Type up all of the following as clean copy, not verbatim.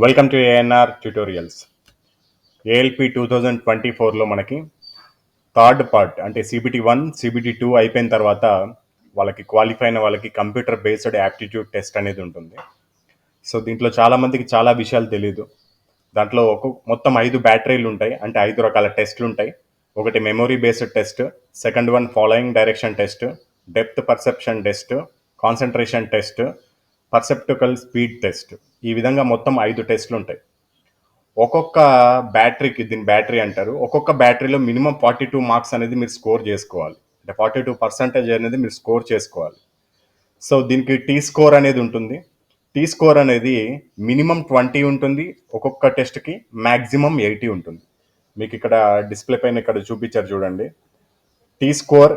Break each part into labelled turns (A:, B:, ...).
A: Welcome to ANR tutorials. ALP 2024లో మనకి third part అంటే CBT 1 CBT 2 అయిపోయిన తర్వాత వాళ్ళకి క్వాలిఫై అయిన వాళ్ళకి కంప్యూటర్ బేస్డ్ యాప్టిట్యూడ్ టెస్ట్ అనేది ఉంటుంది. సో దీంట్లో చాలామందికి చాలా విషయాలు తెలియదు. దాంట్లో మొత్తం 5 బ్యాటరీలు ఉంటాయి, అంటే 5 రకాల టెస్ట్లు ఉంటాయి. ఒకటి memory based test, second one following direction test, depth perception test, concentration test, perceptual speed test. ఈ విధంగా మొత్తం 5 టెస్ట్లు ఉంటాయి. ఒక్కొక్క బ్యాటరీకి, దీని బ్యాటరీ అంటారు, ఒక్కొక్క బ్యాటరీలో మినిమం 42 మార్క్స్ అనేది మీరు స్కోర్ చేసుకోవాలి. అంటే 42% అనేది మీరు స్కోర్ చేసుకోవాలి. సో దీనికి టీ స్కోర్ అనేది ఉంటుంది. టీ స్కోర్ అనేది మినిమం 20 ఉంటుంది ఒక్కొక్క టెస్ట్కి, మ్యాక్సిమం 80 ఉంటుంది. మీకు ఇక్కడ డిస్ప్లే పైన ఇక్కడ చూపించారు చూడండి. టీ స్కోర్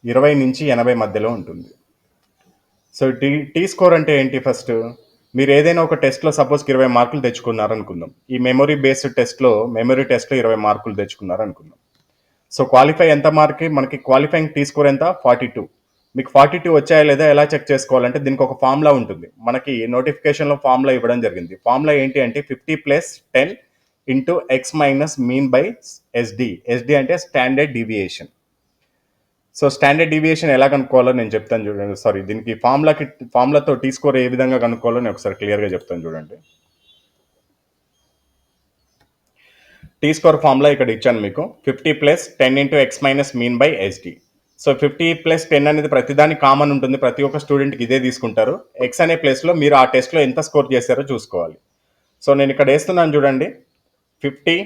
A: 20 నుంచి 80 మధ్యలో ఉంటుంది. సో టీ స్కోర్ అంటే ఏంటి? ఫస్ట్ మీరు ఏదైనా ఒక టెస్ట్లో సపోజ్కి 20 మార్కులు తెచ్చుకున్నారనుకుందాం. ఈ మెమొరీ బేస్డ్ టెస్ట్లో 20 మార్కులు తెచ్చుకున్నారనుకుందాం. సో క్వాలిఫై ఎంత మార్క్? మనకి క్వాలిఫైయింగ్ టీ స్కోర్ ఎంత? 42. మీకు 42 వచ్చాయా లేదా ఎలా చెక్ చేసుకోవాలంటే దీనికి ఒక ఫార్ములా ఉంటుంది. మనకి నోటిఫికేషన్లో ఫార్ములా ఇవ్వడం జరిగింది. ఫార్ములా ఏంటి అంటే 50 + 10 into x minus mean by SD. SD అంటే standard deviation. So standard deviation ఎలా కనుక్కోవాలో నేను చెప్తాను చూడండి. సారీ, దీనికి ఫార్ములాతో టీ స్కోర్ ఏ విధంగా కనుక్కోవాలో నేను ఒకసారి క్లియర్గా చెప్తాను చూడండి. టీ స్కోర్ ఫార్ములా ఇక్కడ ఇచ్చాను మీకు. 50 + 10 into x minus mean by SD. So 50 + 10 అనేది ప్రతిదానికి కామన్ ఉంటుంది, ప్రతి ఒక్క స్టూడెంట్కి ఇదే తీసుకుంటారు. ఎక్స్ అనే ప్లేస్లో మీరు ఆ టెస్ట్లో ఎంత స్కోర్ చేశారో చూసుకోవాలి. సో నేను ఇక్కడ వేస్తున్నాను చూడండి. 50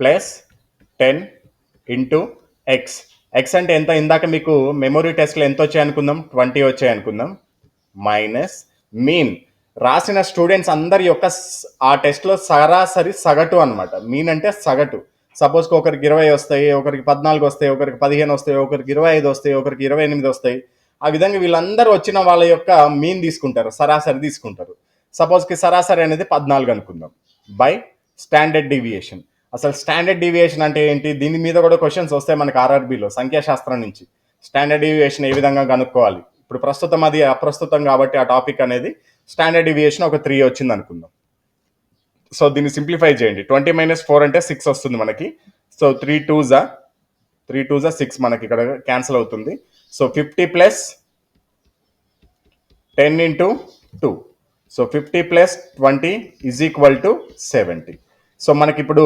A: + 10 ఇంటూ ఎక్స్. ఎక్స్ అంటే ఎంత? ఇందాక మీకు మెమొరీ టెస్ట్లో ఎంత వచ్చాయి అనుకుందాం? 20 వచ్చాయి అనుకుందాం. మైనస్ మీన్, రాసిన స్టూడెంట్స్ అందరి యొక్క ఆ టెస్ట్లో సరాసరి సగటు అనమాట. మీన్ అంటే సగటు. సపోజ్కి ఒకరికి 20 వస్తాయి, ఒకరికి 14 వస్తాయి, ఒకరికి 15 వస్తాయి, ఒకరికి 25 వస్తాయి, ఒకరికి 28 వస్తాయి. ఆ విధంగా వీళ్ళందరూ వచ్చిన వాళ్ళ యొక్క మీన్ తీసుకుంటారు, సరాసరి తీసుకుంటారు. సపోజ్కి సరాసరి అనేది 14 అనుకుందాం, బై స్టాండర్డ్ డీవియేషన్. అసలు స్టాండర్డ్ డీవియేషన్ అంటే ఏంటి? దీని మీద కూడా క్వశ్చన్స్ వస్తాయి మనకి ఆర్ఆర్బీలో, సంఖ్యాశాస్త్రం నుంచి. స్టాండర్డ్ డీవియేషన్ ఏ విధంగా కనుక్కోవాలి? ఇప్పుడు ప్రస్తుతం అది అప్రస్తుతం కాబట్టి ఆ టాపిక్ అనేది స్టాండర్డ్ డీవియేషన్ ఒక 3 వచ్చింది అనుకుందాం. సో దీన్ని సింప్లిఫై చేయండి. 20 - 4 అంటే 6 వస్తుంది మనకి. సో 3 2 6 మనకి ఇక్కడ క్యాన్సిల్ అవుతుంది. So 50 + 10 into 2. సో 50 + 20 = 70. సో మనకి ఇప్పుడు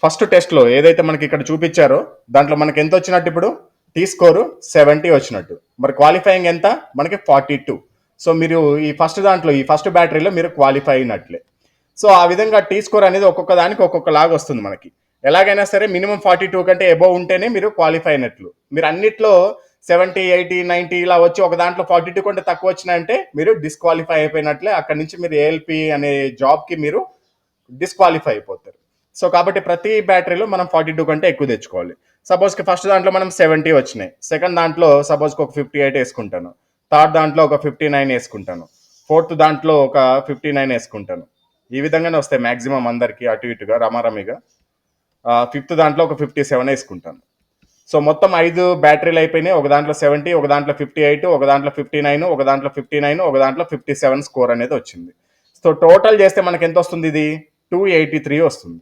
A: ఫస్ట్ టెస్ట్లో ఏదైతే మనకి ఇక్కడ చూపించారో దాంట్లో మనకి ఎంత వచ్చినట్టు? ఇప్పుడు టీ స్కోరు 70 వచ్చినట్టు. మరి క్వాలిఫైయింగ్ ఎంత? మనకి 42. సో మీరు ఈ ఫస్ట్ బ్యాటరీలో మీరు క్వాలిఫై అయినట్లే. సో ఆ విధంగా టీ స్కోర్ అనేది ఒక్కొక్క దానికి ఒక్కొక్క లాగా వస్తుంది మనకి. ఎలాగైనా సరే మినిమం 42 కంటే అబోవ్ ఉంటేనే మీరు క్వాలిఫై అయినట్లు. మీరు అన్నిట్లో 70, 80, 90 ఇలా వచ్చి ఒక దాంట్లో 42 కంటే తక్కువ వచ్చినాయంటే మీరు డిస్క్వాలిఫై అయిపోయినట్లే. అక్కడి నుంచి మీరు ఏఎల్పి అనే జాబ్కి మీరు డిస్క్వాలిఫై అయిపోతారు. సో కాబట్టి ప్రతి బ్యాటరీలో మనం 42 కంటే ఎక్కువ తెచ్చుకోవాలి. సపోజ్కి ఫస్ట్ దాంట్లో మనం 70 వచ్చినాయి, సెకండ్ దాంట్లో సపోజ్కి ఒక 58 వేసుకుంటాను, థర్డ్ దాంట్లో ఒక 59 వేసుకుంటాను, ఫోర్త్ దాంట్లో ఒక 59 వేసుకుంటాను. ఈ విధంగానే వస్తాయి మ్యాక్సిమం అందరికీ అటు ఇటుగా రమారమిగా. ఫిఫ్త్ దాంట్లో ఒక 57 వేసుకుంటాను. సో మొత్తం 5 బ్యాటరీలు అయిపోయినాయి. ఒక దాంట్లో 70, ఒక దాంట్లో 58, ఒక దాంట్లో 59, ఒక దాంట్లో 59, ఒక దాంట్లో 57 స్కోర్ అనేది వచ్చింది. సో టోటల్ చేస్తే మనకి ఎంత వస్తుంది? ఇది 283 వస్తుంది.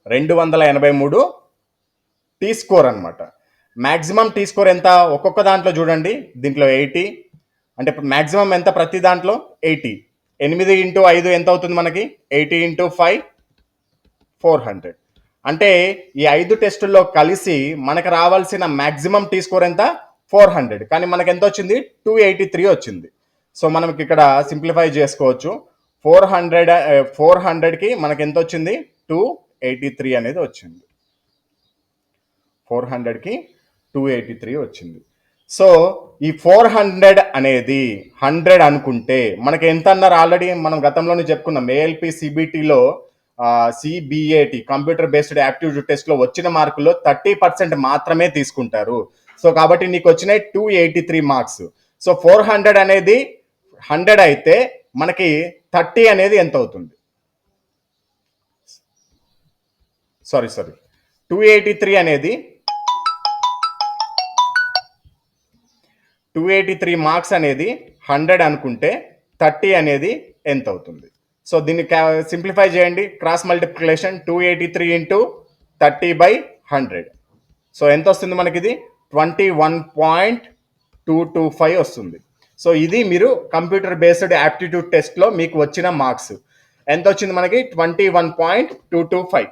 A: 283 టీ స్కోర్ అనమాట. మ్యాక్సిమం టీ స్కోర్ ఎంత? ఒక్కొక్క దాంట్లో చూడండి, దీంట్లో 80 అంటే మ్యాక్సిమం ఎంత? ప్రతి దాంట్లో 80. 8 ఇంటూ 5 ఎంత అవుతుంది మనకి? 80 ఇంటూ 5 400. అంటే ఈ 5 టెస్టుల్లో కలిసి మనకు రావాల్సిన మ్యాక్సిమం టీ స్కోర్ ఎంత? 400. కానీ మనకి ఎంత వచ్చింది? 283 వచ్చింది. సో మనకి ఇక్కడ సింప్లిఫై చేసుకోవచ్చు. 400కి మనకి ఎంత వచ్చింది? 283 అనేది వచ్చింది. 400కి 283 వచ్చింది. సో ఈ 400 అనేది 100 అనుకుంటే మనకి ఎంత అన్నారు? ఆల్రెడీ మనం గతంలోనే చెప్పుకున్నాం. ఏఎల్పి సిబిటిలో సిబిఏటి కంప్యూటర్ బేస్డ్ యాప్టిట్యూడ్ టెస్ట్లో వచ్చిన మార్కుల్లో 30% మాత్రమే తీసుకుంటారు. సో కాబట్టి నీకు వచ్చినాయి 283 మార్క్స్. సో 400 అనేది 100 అయితే మనకి 30 అనేది ఎంత అవుతుంది? సారీ 283 అనేది 283 మార్క్స్ అనేది 100 అనుకుంటే 30 అనేది ఎంత అవుతుంది? సో దీన్ని సింప్లిఫై చేయండి. Cross multiplication 283 into 30/100. సో ఎంత వస్తుంది మనకి? ఇది 21.225 వస్తుంది. సో ఇది మీరు కంప్యూటర్ బేస్డ్ యాప్టిట్యూడ్ టెస్ట్లో మీకు వచ్చిన మార్క్స్. ఎంత వచ్చింది మనకి? 21.225.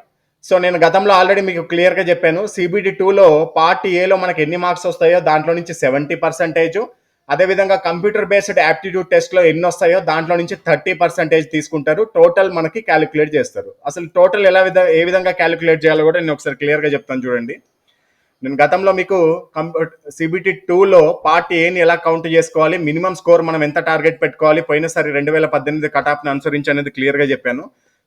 A: సో నేను గతంలో ఆల్రెడీ మీకు క్లియర్గా చెప్పాను. సిబిటి 2లో పార్ట్ ఏలో మనకి ఎన్ని మార్క్స్ వస్తాయో దాంట్లో నుంచి 70%, అదేవిధంగా కంప్యూటర్ బేస్డ్ యాప్టిట్యూడ్ టెస్ట్లో ఎన్ని వస్తాయో దాంట్లో నుంచి 30% తీసుకుంటారు. టోటల్ మనకి క్యాలిక్యులేట్ చేస్తారు. అసలు టోటల్ ఏ విధంగా క్యాలిక్యులేట్ చేయాలో కూడా నేను ఒకసారి క్లియర్గా చెప్తాను చూడండి. నేను గతంలో మీకు సిబిటి 2లో పార్ట్ ఏని ఎలా కౌంట్ చేసుకోవాలి, మినిమం స్కోర్ మనం ఎంత టార్గెట్ పెట్టుకోవాలి, పోయినసారి 2018 కటాఫ్ని అనుసరించి అనేది క్లియర్గా చెప్పాను.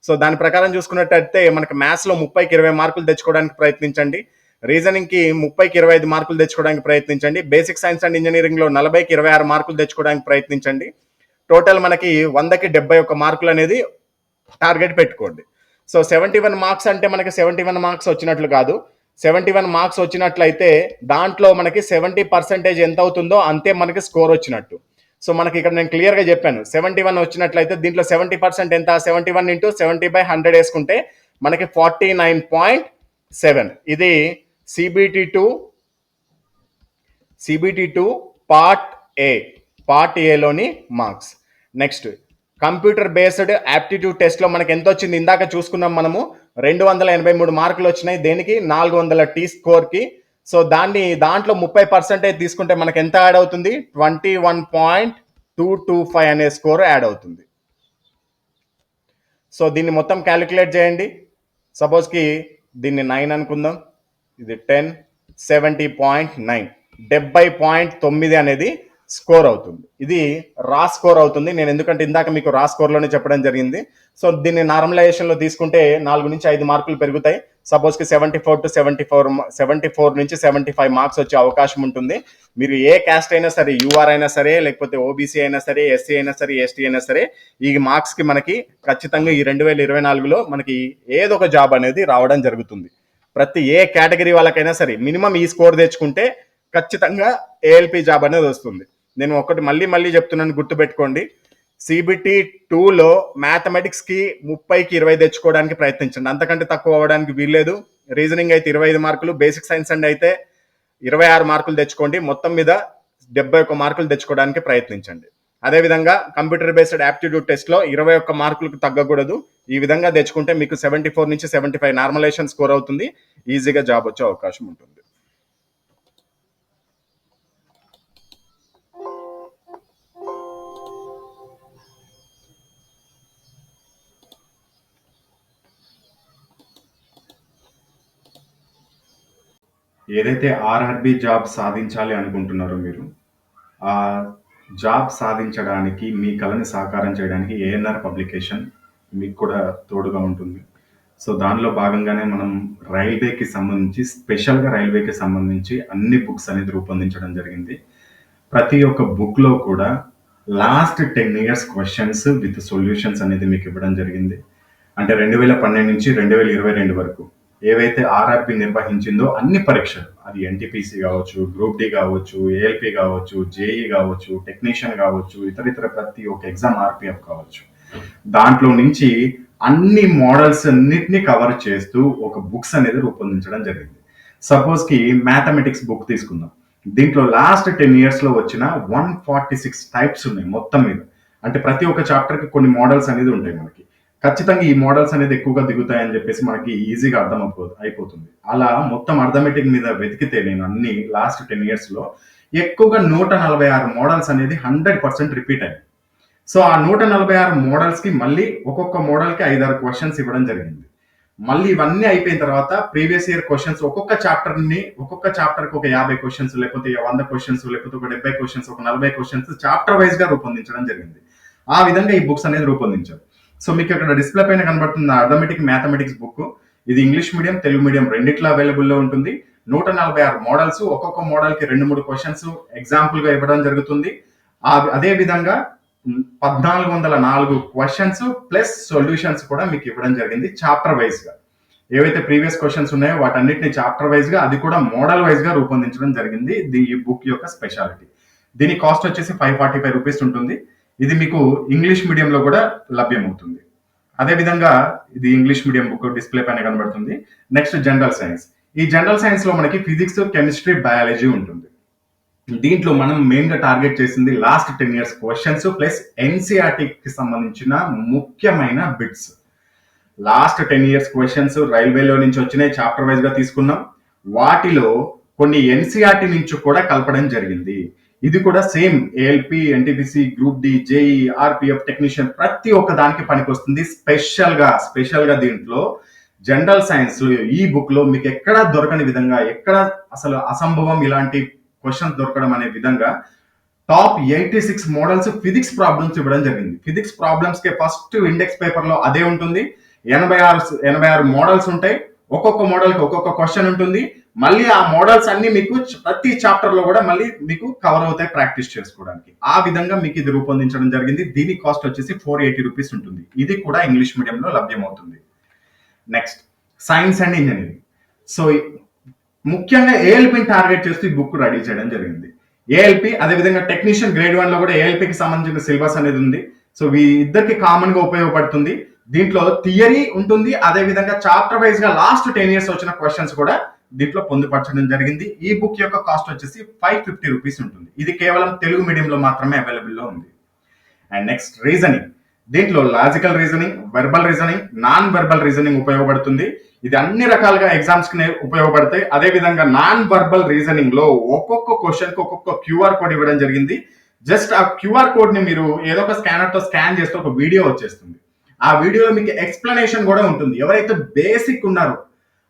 A: సో దాని ప్రకారం చూసుకున్నట్టయితే మనకి మ్యాథ్స్లో 30కి 20 మార్కులు తెచ్చుకోవడానికి ప్రయత్నించండి. రీజనింగ్కి 30కి 25 మార్కులు తెచ్చుకోవడానికి ప్రయత్నించండి. బేసిక్ సైన్స్ అండ్ ఇంజనీరింగ్లో 40కి 26 మార్కులు తెచ్చుకోవడానికి ప్రయత్నించండి. టోటల్ మనకి 100కి 71 మార్కులు అనేది టార్గెట్ పెట్టుకోండి. సో 71 మార్క్స్ అంటే మనకి 71 మార్క్స్ వచ్చినట్లు కాదు. 71 మార్క్స్ వచ్చినట్లయితే దాంట్లో మనకి 70% ఎంత అవుతుందో అంతే మనకి స్కోర్ వచ్చినట్టు. సో మనకి ఇక్కడ నేను క్లియర్గా చెప్పాను. 71 వచ్చినట్లయితే దీంట్లో 70% ఎంత? 71 ఇంటూ 70/100 వేసుకుంటే మనకి 49.7. ఇది సిబిటి 2 పార్ట్ ఏలోని marks. Next computer based aptitude టెస్ట్లో మనకి ఎంత వచ్చింది? ఇందాక చూసుకున్నాం మనము. 283 మార్కులు వచ్చినాయి. దేనికి? 400 టీ స్కోర్కి. సో దాంట్లో 30% తీసుకుంటే మనకి ఎంత యాడ్ అవుతుంది? 21.225 అనే స్కోర్ యాడ్ అవుతుంది. సో దీన్ని మొత్తం క్యాలిక్యులేట్ చేయండి. సపోజ్కి దీన్ని 9 అనుకుందాం. ఇది 10, 70.9, 70.9 అనేది స్కోర్ అవుతుంది. ఇది రా స్కోర్ అవుతుంది. నేను ఎందుకంటే ఇందాక మీకు రా స్కోర్లోనే చెప్పడం జరిగింది. సో దీన్ని నార్మలైజేషన్లో తీసుకుంటే 4 నుంచి 5 మార్కులు పెరుగుతాయి. సపోజ్కి 74 నుంచి 75 మార్క్స్ వచ్చే అవకాశం ఉంటుంది. మీరు ఏ క్యాస్ట్ అయినా సరే, యూఆర్ అయినా సరే, లేకపోతే ఓబీసీ అయినా సరే, ఎస్సీ అయినా సరే, ఎస్టీ అయినా సరే, ఈ మార్క్స్కి మనకి ఖచ్చితంగా ఈ 2024లో మనకి ఏదో ఒక జాబ్ అనేది రావడం జరుగుతుంది. ప్రతి ఏ కేటగిరీ వాళ్ళకైనా సరే మినిమం ఈ స్కోర్ తెచ్చుకుంటే ఖచ్చితంగా ఏఎల్పి జాబ్ అనేది వస్తుంది. నేను ఒకటి మళ్ళీ చెప్తున్నాను, గుర్తుపెట్టుకోండి. సిబిటి 2లో మ్యాథమెటిక్స్కి 30కి 20 తెచ్చుకోవడానికి ప్రయత్నించండి. అంతకంటే తక్కువ అవ్వడానికి వీల్లేదు. రీజనింగ్ అయితే 25 మార్కులు, బేసిక్ సైన్స్ అండ్ అయితే 26 మార్కులు తెచ్చుకోండి. మొత్తం మీద 71 మార్కులు తెచ్చుకోవడానికి ప్రయత్నించండి. అదేవిధంగా కంప్యూటర్ బేస్డ్ యాప్టిట్యూడ్ టెస్ట్లో 21 మార్కులకు తగ్గకూడదు. ఈ విధంగా తెచ్చుకుంటే మీకు 74 నుంచి 75 నార్మలైజేషన్ స్కోర్ అవుతుంది. ఈజీగా జాబ్ వచ్చే అవకాశం ఉంటుంది. ఏదైతే ఆర్ఆర్బి జాబ్ సాధించాలి అనుకుంటున్నారో మీరు, ఆ జాబ్ సాధించడానికి మీ కళని సాకారం చేయడానికి ఏఎన్ఆర్ పబ్లికేషన్ మీకు కూడా తోడుగా ఉంటుంది. సో దానిలో భాగంగానే మనం రైల్వేకి సంబంధించి, స్పెషల్గా రైల్వేకి సంబంధించి అన్ని బుక్స్ అనేది రూపొందించడం జరిగింది. ప్రతి ఒక్క బుక్లో కూడా last 10 years questions with solutions అనేది మీకు ఇవ్వడం జరిగింది. అంటే 2012 నుంచి 2022 వరకు ఏవైతే ఆర్ఆర్బి నిర్వహించిందో అన్ని పరీక్షలు, అది ఎన్టీపీసీ కావచ్చు, గ్రూప్ డి కావచ్చు, ఏఎల్పి కావచ్చు, జేఈ కావచ్చు, టెక్నీషియన్ కావచ్చు, ఇతర ప్రతి ఒక్క ఎగ్జామ్ ఆర్పిఎఫ్ కావచ్చు, దాంట్లో నుంచి అన్ని మోడల్స్ అన్నిటినీ కవర్ చేస్తూ ఒక బుక్స్ అనేది రూపొందించడం జరిగింది. సపోజ్కి మ్యాథమెటిక్స్ బుక్ తీసుకుందాం. దీంట్లో లాస్ట్ 10 yearsలో వచ్చిన 146 టైప్స్ ఉన్నాయి మొత్తం మీద. అంటే ప్రతి ఒక్క చాప్టర్కి కొన్ని మోడల్స్ అనేది ఉంటాయి మనకి. ఖచ్చితంగా ఈ మోడల్స్ అనేది ఎక్కువగా దిగుతాయని చెప్పేసి మనకి ఈజీగా అయిపోతుంది. అలా మొత్తం అర్థమెటిక్ మీద వెతికితే నేను అన్ని లాస్ట్ 10 yearsలో ఎక్కువగా 146 మోడల్స్ అనేది 100% రిపీట్ అయ్యాయి. సో ఆ 146 మోడల్స్కి మళ్ళీ ఒక్కొక్క మోడల్కి 5-6 క్వశ్చన్స్ ఇవ్వడం జరిగింది. మళ్ళీ ఇవన్నీ అయిపోయిన తర్వాత ప్రీవియస్ ఇయర్ క్వశ్చన్స్ ఒక్కొక్క చాప్టర్కి ఒక 50 క్వశ్చన్స్, లేకపోతే 100 క్వశ్చన్స్, లేకపోతే ఒక 70 క్వశ్చన్స్, ఒక 40 క్వశ్చన్స్ చాప్టర్ వైజ్గా రూపొందించడం జరిగింది. ఆ విధంగా ఈ బుక్స్ అనేది రూపొందించారు. సో మీకు ఇక్కడ డిస్ప్లే పైన కనబడుతున్న అర్థమెటిక్ మ్యాథమెటిక్స్ బుక్, ఇది ఇంగ్లీష్ మీడియం, తెలుగు మీడియం రెండిట్లో అవైలబుల్లో ఉంటుంది. 146 మోడల్స్, ఒక్కొక్క మోడల్కి 2-3 క్వశ్చన్స్ ఎగ్జాంపుల్గా ఇవ్వడం జరుగుతుంది. అదే విధంగా 1404 క్వశ్చన్స్ ప్లస్ సొల్యూషన్స్ కూడా మీకు ఇవ్వడం జరిగింది చాప్టర్ వైజ్గా. ఏవైతే ప్రీవియస్ క్వశ్చన్స్ ఉన్నాయో వాటన్నిటిని చాప్టర్ వైజ్గా, అది కూడా మోడల్ వైజ్గా రూపొందించడం జరిగింది. ఈ బుక్ యొక్క స్పెషాలిటీ. దీని కాస్ట్ వచ్చేసి 545 రూపీస్ ఉంటుంది. ఇది మీకు ఇంగ్లీష్ మీడియంలో కూడా లభ్యమవుతుంది. అదేవిధంగా ఇది ఇంగ్లీష్ మీడియం బుక్ డిస్ప్లే పైన కనబడుతుంది. Next general science. ఈ జనరల్ సైన్స్ లో మనకి ఫిజిక్స్, కెమిస్ట్రీ, బయాలజీ ఉంటుంది. దీంట్లో మనం మెయిన్ గా టార్గెట్ చేసింది లాస్ట్ 10 years క్వశ్చన్స్ ప్లస్ ఎన్సీఆర్టీకి సంబంధించిన ముఖ్యమైన బిట్స్. లాస్ట్ 10 years క్వశ్చన్స్ రైల్వేలో నుంచి వచ్చినాయి, చాప్టర్ వైజ్ గా తీసుకున్నాం. వాటిలో కొన్ని ఎన్సీఆర్టీ నుంచి కూడా కలపడం జరిగింది. ఇది కూడా same ALP, NTPC, group D, JE, RPF technician ప్రతి ఒక్క దానికి పనికొస్తుంది. స్పెషల్ గా దీంట్లో జనరల్ సైన్స్ లో ఈ బుక్ లో మీకు ఎక్కడ దొరకని విధంగా, ఎక్కడ అసలు అసంభవం ఇలాంటి క్వశ్చన్స్ దొరకడం అనే విధంగా టాప్ 86 మోడల్స్ ఫిజిక్స్ ప్రాబ్లమ్స్ ఇవ్వడం జరిగింది. ఫిజిక్స్ ప్రాబ్లమ్స్ కి ఫస్ట్ ఇండెక్స్ పేపర్ లో అదే ఉంటుంది. 86 మోడల్స్ ఉంటాయి. ఒక్కొక్క మోడల్ కి ఒక్కొక్క క్వశ్చన్ ఉంటుంది. మళ్ళీ ఆ మోడల్స్ అన్ని మీకు ప్రతి చాప్టర్ లో కూడా మళ్ళీ మీకు కవర్ అవుతాయి ప్రాక్టీస్ చేసుకోవడానికి. ఆ విధంగా మీకు ఇది రూపొందించడం జరిగింది. దీని కాస్ట్ వచ్చేసి 480 రూపీస్ ఉంటుంది. ఇది కూడా ఇంగ్లీష్ మీడియంలో లభ్యమవుతుంది. Next science and engineering. So ముఖ్యంగా ఏఎల్పిని టార్గెట్ చేస్తూ ఈ బుక్ రెడీ చేయడం జరిగింది. ఏఎల్పి అదేవిధంగా టెక్నీషియన్ గ్రేడ్ 1 లో కూడా ఏఎల్పికి సంబంధించిన సిలబస్ అనేది ఉంది. సో ఈ ఇద్దరికి కామన్ గా ఉపయోగపడుతుంది. దీంట్లో థియరీ ఉంటుంది, అదేవిధంగా చాప్టర్ వైజ్ గా లాస్ట్ 10 years వచ్చిన క్వశ్చన్స్ కూడా దీంట్లో పొందుపరచడం జరిగింది. ఈ బుక్ యొక్క కాస్ట్ వచ్చేసి 550 రూపీస్ ఉంటుంది. ఇది కేవలం తెలుగు మీడియంలో మాత్రమే అవైలబుల్ లో ఉంది. And next reasoning. దీంట్లో logical reasoning, verbal reasoning, non verbal reasoning ఉపయోగపడుతుంది. ఇది అన్ని రకాలుగా ఎగ్జామ్స్ కి ఉపయోగపడతాయి. అదే విధంగా నాన్ వర్బల్ రీజనింగ్ లో ఒక్కొక్క క్వశ్చన్ కి ఒక్కొక్క క్యూఆర్ కోడ్ ఇవ్వడం జరిగింది. జస్ట్ ఆ క్యూఆర్ కోడ్ ని మీరు ఏదో ఒక స్కానర్ తో స్కాన్ చేస్తే ఒక వీడియో వచ్చేస్తుంది. ఆ వీడియోలో మీకు ఎక్స్ప్లెనేషన్ కూడా ఉంటుంది. ఎవరైతే బేసిక్ ఉన్నారో,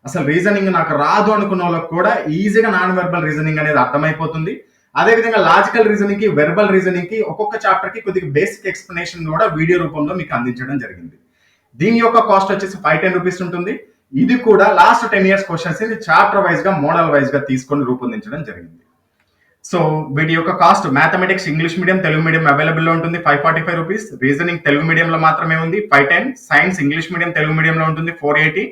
A: అసలు రీజనింగ్ నాకు రాదు అనుకున్న వాళ్ళకి కూడా ఈజీగా నాన్ వెర్బల్ రీజనింగ్ అనేది అర్థమైపోతుంది. అదేవిధంగా లాజికల్ రీజనింగ్ కి, వెర్బల్ రీజనింగ్ కి ఒక్కొక్క చాప్టర్ కి కొద్దిగా బేసిక్ ఎక్స్ప్లెనేషన్ కూడా వీడియో రూపంలో మీకు అందించడం జరిగింది. దీని యొక్క కాస్ట్ వచ్చేసి 510 రూపీస్ ఉంటుంది. ఇది కూడా లాస్ట్ 10 years క్వశ్చన్స్ ని చాప్టర్ వైజ్ గా, మోడల్ వైజ్ గా తీసుకొని రూపొందించడం జరిగింది. సో వీటి యొక్క cost mathematics English medium, Telugu medium available లో ఉంటుంది 545 రూపీస్. రీజనింగ్ తెలుగు మీడియంలో మాత్రమే ఉంది 510. సైన్స్ ఇంగ్లీష్ మీడియం, తెలుగు మీడియంలో ఉంటుంది 480.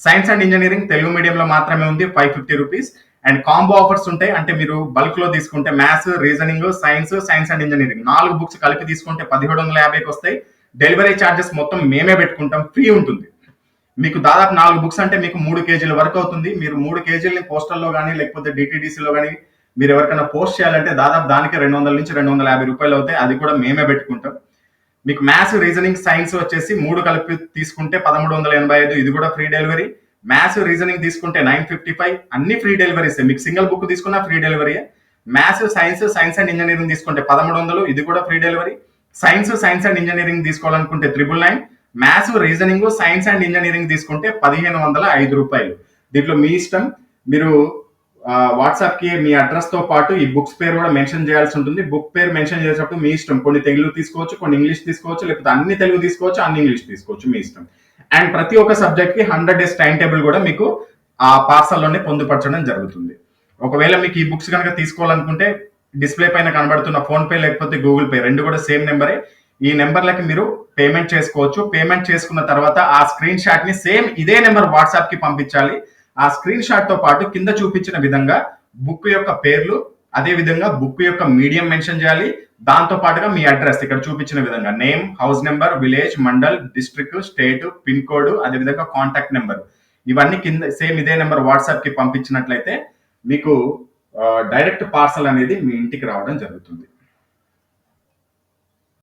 A: సైన్స్ అండ్ ఇంజనీరింగ్ తెలుగు మీడియంలో మాత్రమే ఉంది 550 రూపీస్. అండ్ కాంబో ఆఫర్స్ ఉంటాయి. అంటే మీరు బల్క్ లో తీసుకుంటే maths, reasoning, science and engineering 4 books కలిపి తీసుకుంటే 1750కి వస్తాయి. డెలివరీ ఛార్జెస్ మొత్తం మేమే పెట్టుకుంటాం, ఫ్రీ ఉంటుంది. మీకు దాదాపు 4 బుక్స్ అంటే మీకు 3 kgs వరకు అవుతుంది. మీరు 3 kgsని పోస్టల్లో కానీ లేకపోతే డిటిడిసిలో కానీ మీరు ఎవరికైనా పోస్ట్ చేయాలంటే దాదాపు దానికి 200 నుంచి 250 రూపాయలు అవుతాయి. అది కూడా మేమే పెట్టుకుంటాం. మీకు మ్యాథ్స్, రీజనింగ్, సైన్స్ వచ్చేసి 3 కలిపి తీసుకుంటే 1385. ఇది కూడా ఫ్రీ డెలివరీ. మ్యాథ్స్, రీజనింగ్ తీసుకుంటే 955. అన్ని ఫ్రీ డెలివరీస్. మీకు సింగిల్ బుక్ తీసుకున్నా free delivery. Maths, science and engineering తీసుకుంటే 1100. ఇది కూడా free delivery. Science and engineering తీసుకోవాలనుకుంటే 999. Maths, reasoning, science and engineering తీసుకుంటే 1505 రూపాయలు. దీంట్లో మీ ఇష్టం. మీరు వాట్సాప్ కి మీ అడ్రస్ తో పాటు ఈ బుక్స్ పేరు కూడా మెన్షన్ చేయాల్సి ఉంటుంది. బుక్ పేరు మెన్షన్ చేసేటప్పుడు మీ ఇష్టం. కొన్ని తెలుగు తీసుకోవచ్చు, కొన్ని ఇంగ్లీష్ తీసుకోవచ్చు, లేకపోతే అన్ని తెలుగు తీసుకోవచ్చు, అన్ని ఇంగ్లీష్ తీసుకోవచ్చు, మీ ఇష్టం. అండ్ ప్రతి ఒక్క సబ్జెక్ట్ కి 100 days టైం టేబుల్ కూడా మీకు ఆ పార్సల్లోనే పొందుపరచడం జరుగుతుంది. ఒకవేళ మీకు ఈ బుక్స్ కనుక తీసుకోవాలనుకుంటే డిస్ప్లే పైన కనబడుతున్న ఫోన్ పే లేకపోతే గూగుల్ పే రెండు కూడా సేమ్ నెంబరే. ఈ నెంబర్లకి మీరు పేమెంట్ చేసుకోవచ్చు. పేమెంట్ చేసుకున్న తర్వాత ఆ స్క్రీన్ షాట్ ని సేమ్ ఇదే నెంబర్ వాట్సాప్ కి పంపించాలి. ఆ స్క్రీన్ షాట్ తో పాటు కింద చూపించిన విధంగా బుక్ యొక్క పేర్లు, అదే విధంగా బుక్ యొక్క మీడియం మెన్షన్ చేయాలి. దాంతో పాటుగా మీ అడ్రస్ ఇక్కడ చూపించిన విధంగా name, house number, village, mandal, district, state, pin code, అదే విధంగా కాంటాక్ట్ నెంబర్ ఇవన్నీ కింద సేమ్ ఇదే నెంబర్ వాట్సాప్ కి పంపించినట్లయితే మీకు డైరెక్ట్ పార్సల్ అనేది మీ ఇంటికి రావడం జరుగుతుంది.